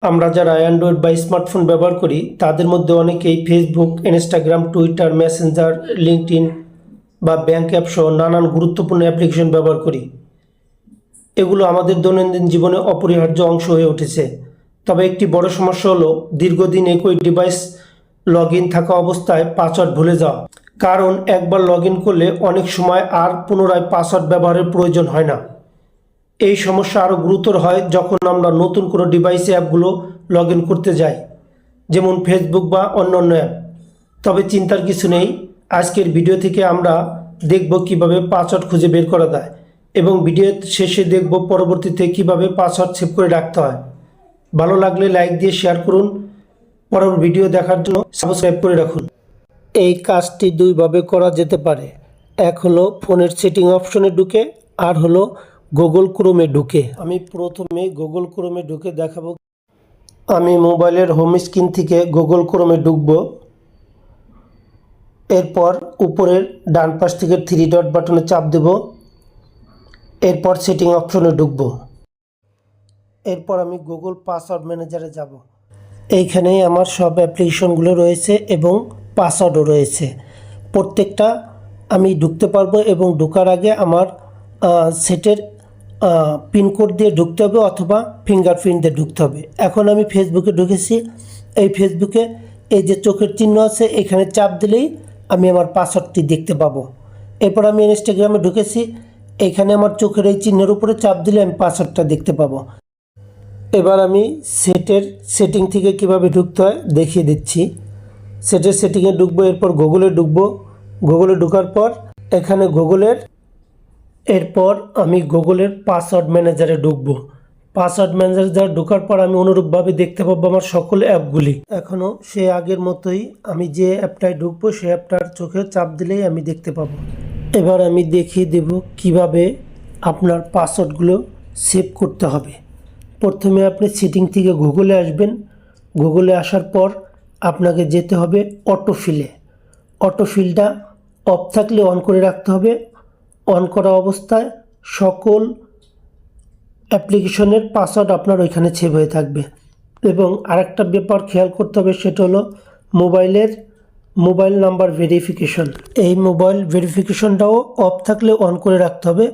আমরা যারা অ্যান্ড্রয়েড বা স্মার্টফোন ব্যবহার করি তাদের মধ্যে অনেকেই Facebook, Instagram, Twitter, Messenger, LinkedIn বা ব্যাঙ্ক অ্যাপ সহ নানান গুরুত্বপূর্ণ অ্যাপ্লিকেশন ব্যবহার করি। এগুলো আমাদের দৈনন্দিন জীবনে অপরিহার্য অংশ হয়ে উঠেছে। তবে একটি বড় সমস্যা হলো দীর্ঘদিন একই ডিভাইস লগ ইন থাকা অবস্থায় পাসওয়ার্ড ভুলে যাওয়া। কারণ একবার লগ ইন করলে অনেক সময় আর পুনরায় পাসওয়ার্ড ব্যবহারের প্রয়োজন হয় না। এই সমস্যা আরও গুরুতর হয় যখন আমরা নতুন কোনো ডিভাইসে অ্যাপগুলো লগ ইন করতে যাই, যেমন ফেসবুক বা অন্যান্য অ্যাপ। তবে চিন্তার কিছু নেই, আজকের ভিডিও থেকে আমরা দেখব কিভাবে পাসওয়ার্ড খুঁজে বের করা যায় এবং ভিডিও শেষে দেখব পরবর্তীতে কিভাবে পাসওয়ার্ড সেভ করে রাখতে হয়। ভালো লাগলে লাইক দিয়ে শেয়ার করুন। পরবর্তী ভিডিও দেখার জন্য সাবস্ক্রাইব করে রাখুন। এই কাজটি দুইভাবে করা যেতে পারে। এক হলো ফোনের সেটিং অপশনে ঢুকে, আর হলো গুগল ক্রোমে ঢুকে। আমি প্রথমে গুগল ক্রোমে ঢুকে দেখাবো। আমি মোবাইলের হোম স্ক্রিন থেকে গুগল ক্রোমে ঢুকবো। এরপর উপরের ডান পাশ থেকে থ্রি ডট বাটনে চাপ দেব। এরপর সেটিং অপশনে ঢুকবো। এরপর আমি গুগল পাসওয়ার্ড ম্যানেজারে যাব। এইখানেই আমার সব অ্যাপ্লিকেশনগুলো রয়েছে এবং পাসওয়ার্ডও রয়েছে। প্রত্যেকটা আমি ঢুকতে পারবো এবং ঢোকার আগে আমার সেটের পিনকোড দিয়ে ঢুকতে হবে অথবা ফিঙ্গারপ্রিন্ট দিয়ে ঢুকতে হবে। এখন আমি ফেসবুকে ঢুকেছি। এই ফেসবুকে এই যে চোখের চিহ্ন আছে, এখানে চাপ দিলেই আমি আমার পাসওয়ার্ডটি দেখতে পাবো। এরপর আমি ইনস্টাগ্রামে ঢুকেছি। এখানে আমার চোখের এই চিহ্নের উপরে চাপ দিলে আমি পাসওয়ার্ডটা দেখতে পাবো। এবার আমি সেটিং থেকে কিভাবে ঢুকতে হয় দেখিয়ে দিচ্ছি। সেটিংয়ে ঢুকবো, এরপর গুগলে ঢুকবো। গুগলে ঢোকার পর এখানে এরপর আমি গুগলের পাসওয়ার্ড ম্যানেজারে ঢুকবো। পাসওয়ার্ড ম্যানেজারে ঢোকার পর আমি অনুরূপভাবে দেখতে পাবো আমার সকল অ্যাপগুলি। এখনও সে আগের মতোই আমি যে অ্যাপটায় ঢুকবো সেই অ্যাপটার চোখে চাপ দিলেই আমি দেখতে পাবো। এবার আমি দেখিয়ে দেব কিভাবে আপনার পাসওয়ার্ডগুলো সেভ করতে হবে। প্রথমে আপনি সেটিং থেকে গুগলে আসবেন। গুগলে আসার পর আপনাকে যেতে হবে অটোফিলে। অটোফিলটা অফ থাকলে অন করে রাখতে হবে। অন করা অবস্থায় সকল অ্যাপ্লিকেশনের পাসওয়ার্ড আপনার ওইখানে সেভ হয়ে থাকবে। এবং আরেকটা ব্যাপার খেয়াল করতে হবে, সেটা হলো মোবাইল নাম্বার ভেরিফিকেশন। এই মোবাইল ভেরিফিকেশনটাও অফ থাকলে অন করে রাখতে হবে।